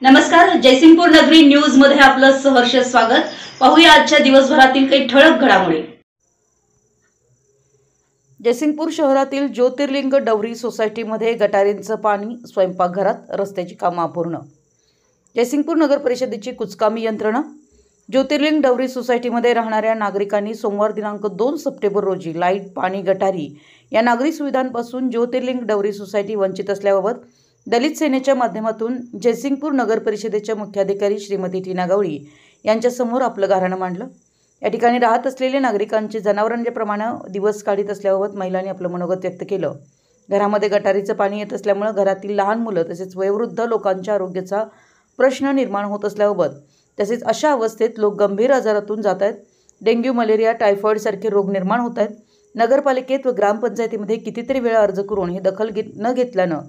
नमस्कार, जयसिंगपूर नगरी न्यूज मध्ये आपलं सहर्ष स्वागत। पाहूया आजच्या दिवसभरातील काही ठळक घडामोडी। जयसिंगपूर शहरातील ज्योतिर्लिंग डवरी सोसायटीमध्ये गटारींचं पाणी, स्वयंपाकघरात रस्त्याची कामं अपूर्ण। जयसिंगपूर नगर परिषदेची कुचकामी यंत्रणा। ज्योतिर्लिंग डवरी सोसायटीमध्ये राहणाऱ्या नागरिकांनी सोमवार दिनांक 2 सप्टेंबर रोजी लाईट, पाणी, गटारी या नागरी सुविधांपासून ज्योतिर्लिंग डवरी सोसायटी वंचित असल्याबाबत दलित सेनेच्या माध्यमातून जयसिंगपूर नगर परिषदेच्या मुख्याधिकारी श्रीमती टीना गवळी यांच्या समोर आपलं गाऱ्हाणं मांडलं। या ठिकाणी राहत असलेले नागरिकांचे जनावरांप्रमाणे दिवस काढत असल्याबाबत महिलांनी आपलं मनोगत व्यक्त केलं। घरामध्ये गटारीचं पाणी येत असल्यामुळे घरातील लहान मुलं तसेच वयोवृद्ध लोकांच्या आरोग्याचा प्रश्न निर्माण होत असल्याबाबत तसेच अशा अवस्थेत लोक गंभीर आजारातून जात आहेत। डेंग्यू, मलेरिया, टायफॉइड सारखे रोग निर्माण होत आहेत। नगरपालिकेत व ग्रामपंचायतीमध्ये कितीतरी वेळा अर्ज करून हे दखल न घेतल्यानं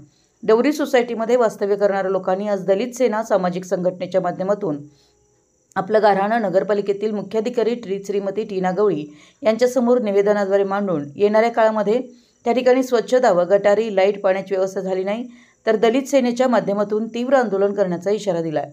डवरी सोसायटीमध्ये वास्तव्य करणाऱ्या लोकांनी आज दलित सेना सामाजिक संघटनेच्या माध्यमातून आपलं गाऱ्हाणं नगरपालिकेतील मुख्याधिकारी श्रीमती टीना गवळी यांच्यासमोर निवेदनाद्वारे मांडून येणाऱ्या काळामध्ये त्या ठिकाणी स्वच्छता व गटारी, लाईट, पाण्याची व्यवस्था झाली नाही तर दलित सेनेच्या माध्यमातून तीव्र आंदोलन करण्याचा इशारा दिला आहे।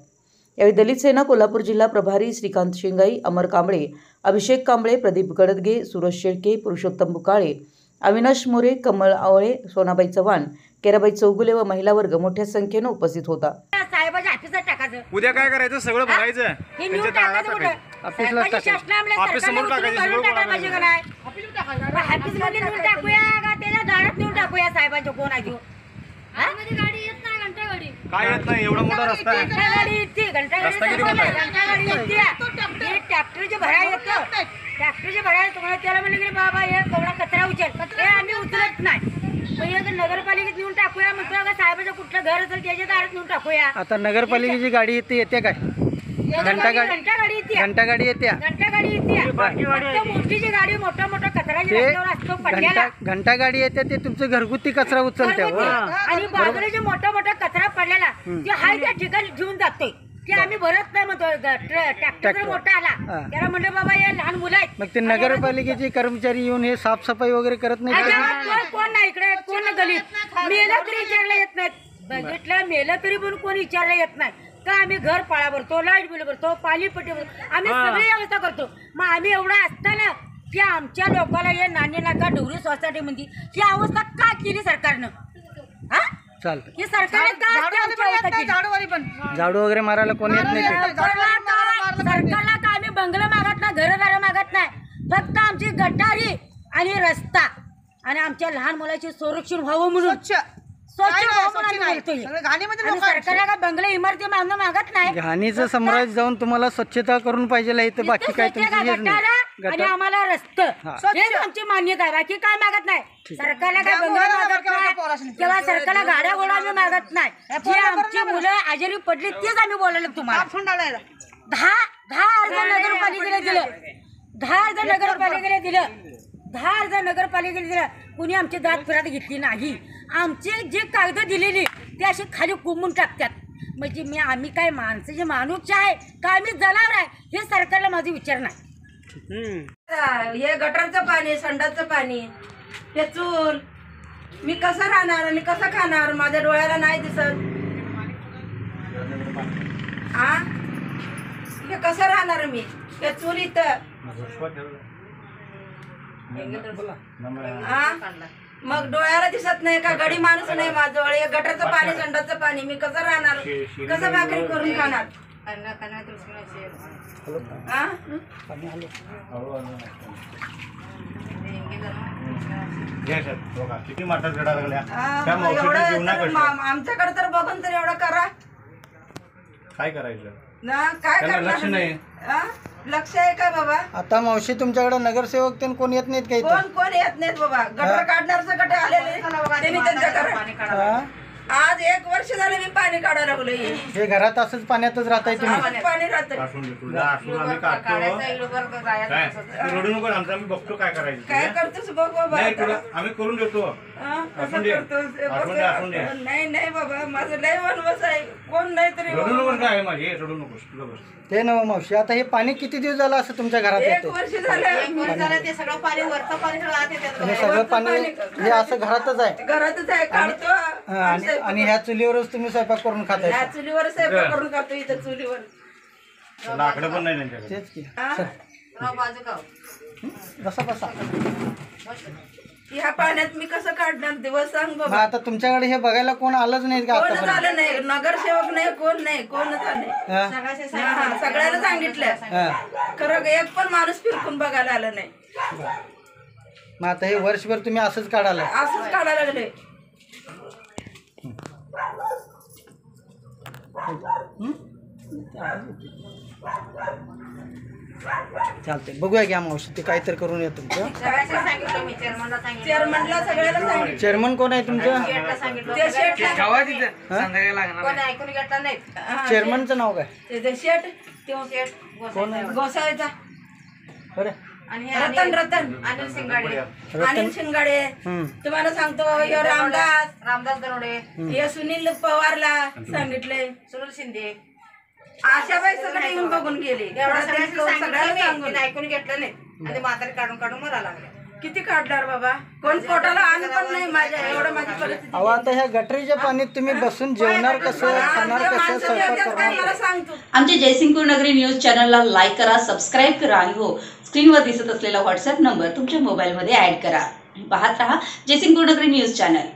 यावेळी दलित सेना कोल्हापूर जिल्हा प्रभारी श्रीकांत शिंगाई, अमर कांबळे, अभिषेक कांबळे, प्रदीप गडदगे, सुरज शेळके, पुरुषोत्तम बुकाळे, अविनाश मोरे, कमल आवळे, सोनाबाई चव्हाण, केराबाई चौगुले व महिला वर्ग मोठ्या संख्येने उपस्थित होता। साहेबाच्या ऑफिसात टाकायचं, उद्या काय करायचं, सगळं भरायचं, हे न्यूज टाकायचं कुठे? ऑफिसला ऑफिस समोर टाकायचं, सगळं टाकायचं का नाही? ऑफिस मध्ये न्यूज टाकूया का त्याच्या दारात न्यूज टाकूया? साहेबांच्या कोण आहे? गाडी येत नाही, घंटा गाडी काय येत नाही, एवढा मोठा रस्ता आहे। घंटा गाडी येते, घंटा गाडी येते, ट्रॅक्टरचे भराय येतं, ट्रॅक्टरचे भराय तुम्हाला त्याला म्हणलं की बाबा हे कवडा कचरा उचल, हे आम्ही उचलत नाही। नगरपालिकेत नेऊन टाकूया म्हटलं का साहेबाचं कुठलं घर असेल त्याच्या दारात नेऊन टाकूया। आता नगरपालिकेची गाडी येते काय? घंटा गाडी येते, घंटा गाडी येते, मोठीची गाडी, मोठा कचरा असतो पडलेला, घंटा गाडी येते ते तुमचं घरगुती कचरा उचलते आणि बाजूला जे मोठा कचरा पडलेला ते हाय त्या ठिकाणी घेऊन जातोय, ते आम्ही भरत नाही म्हणतो। ट्रॅक्टर मोठा आला त्याला म्हणलं बाबा हे लहान मुलं आहेत, मग ते नगरपालिकेचे कर्मचारी येऊन हे साफसफाई वगैरे करत नाही? कोण नाही इकडे, कोण गलीत मेलं तरी विचारला येत नाही, बघितलं मेलं तरी पण कोण विचारला येत नाही का? आम्ही घर पाळा भरतो, लाईट बिल भरतो, पाणीपट्टी भरतो, आम्ही सगळी व्यवस्था करतो। मग आम्ही एवढा असताना की आमच्या लोकांना हे नाणे नाका डवरी सोसायटी मध्ये ही अवस्था का केली सरकारनं? चालतं ही सरकारने झाडू वगैरे मारायला कोणी येत नाही? सरकारला का आम्ही बंगला मागत नाही, घरदार मागत नाही, फक्त आमची गटारी आणि रस्ता आणि आमच्या लहान मुलाचे संरक्षण व्हावं म्हणून सरकारला का बंगला इमारती मागत नाही। घाणीचं साम्राज्य जाऊन तुम्हाला स्वच्छता करून पाहिजे इथं, बाकी काय आणि आम्हाला रस्ते हेच आमची मान्यता आहे, बाकी काय मागत नाही। सरकारला काय बंगला मागत नाही किंवा सरकारला गाड्या घोडा आम्ही मागत नाही। जे आमची मुलं आजारी पडली तेच आम्ही बोलायला तुम्हाला 10 अर्ज नगरपालिकेला दिलं, 10 अर्ज नगरपालिकेला दिलं, 10 अर्ज नगरपालिकेला दिलं, कुणी आमची दाद फिरात घेतली नाही। आमचे जे कागद दिलेली ते असे खाली कुंबून टाकतात, म्हणजे आम्ही काय माणसाचे माणूस आहे का आम्ही जनावर आहे हे सरकारला माझा विचार नाही। हे गटरचं पाणी, संडासचं पाणी, हे चूल मी कसं राहणार आणि कसं खाणार? माझ्या डोळ्याला नाही दिसत। हे कसं राहणार मी? हे चूल इथं मग डोळ्याला दिसत नाही का? गडी माणूस नाही माझ्याजवळ, हे गटरचं पाणी, संडासचं पाणी मी कसं राहणार? कसं भाकरी करून खाणार? किती माठात गडा लागल्या, आमच्याकडे तर बघून तर एवढं करा। काय करायचं ना? काय करणार? लक्ष नाही, लक्ष आहे का बाबा? आता मावशी तुमच्याकडे नगरसेवक त्यांनी कोण येत नाहीत काही? कोण येत नाहीत बाबा। गटर काढणारचं गट आलेले त्यांनी त्यांच्या आज 1 वर्ष झाले मी पाणी काढायला लागलो। हे घरात असंच पाण्यातच राहताय तुम्ही? पाणी राहतं, रडू नको, आमचं आम्ही बघतो काय करायचं, काय करतोस बघ बाबा, आम्ही करून देतो। कसं असून दे. करतो ते असून दे, असून दे. बघा. नाही नाही बाबा माझं लय वनवास आहे कोण नाही तरी रडू नकोस काय माझी रडू नकोस तुला बस. ते नव मावशी, आता हे पाणी किती दिवस झालं असं तुमच्या घरात एक येते? वर्ष झालं ते सगळं पाणी वरचं पाणी सगळं आत येतं. हे सगळं पाणी हे असं घरातच आहे? घरातच आहे काढतो हा, आणि ह्या चुलीवरच तुम्ही स्वयंपाक करून खाताय? या चुलीवर स्वयंपाक करून खातो इथं चुलीवर. लाकडं पण नाही त्यांच्याकडे. तेच की. हा? बाजू का बसा बसा. ह्या पाण्यात मी कसं काढणार दिवस सांग मग बाबा. आता तुमच्याकडे हे बघायला कोण आलंच नाही का कोणच आतापर्यंत? आलं नाही नगरसेवक नाही कोण नाही कोणच आलं नाही. हा? हा, सगळ्याला सांगितलं हा. खरं एक पण माणूस फिरकून बघायला आलं नाही. मग आता हे वर्षभर तुम्ही असंच काढायला? असंच काढायला लागले. चालतंय, बघूया घ्या मावशी, ते काहीतरी करून या तुमचं. सांगितलं मी चेअरमनला सांगितलं चेअरमनला सगळ्याला सांगितलं. चेअरमन कोण आहे तुमचं? ते शेटला कोण ऐकून घेतला नाही. चेअरमनचं नाव काय? ते शेट तेव्हा शेठ कोण आहे? गोसाळीचा अरे आणि रतन रतन अनिल सिंगाडे, अनिल शिंगाडे. तुम्हाला सांगतो हे रामदास दरोडे, हे सुनील पवारला सांगितले. सुनील शिंदे, आशाबाई सगळे येऊन बघून गेले. एवढा सगळ्याला सांगून ऐकून घेतलं नाही आणि ते म्हातारी काढून काढून मरा लागले. किती काढणार बाबा कोण पोटाला अन्न पण नाही माझ्या एवढं माझी परिस्थिती. अहो, आता ह्या गटरीच्या पाण्यात तुम्ही बसून जेवणार कसं, खाणार कसं, माणसं स्वयंपाक जेवतात काय करणार? मला सांगतो. आमच्या जयसिंगपूर नगरी न्यूज चॅनलला लाईक करा, सबस्क्राईब करा आणि हो स्क्रीनवर दिसत असलेला व्हॉट्सअप नंबर तुमच्या मोबाईलमध्ये ॲड करा. पाहत रहा जयसिंगपूर नगरी न्यूज चॅनल.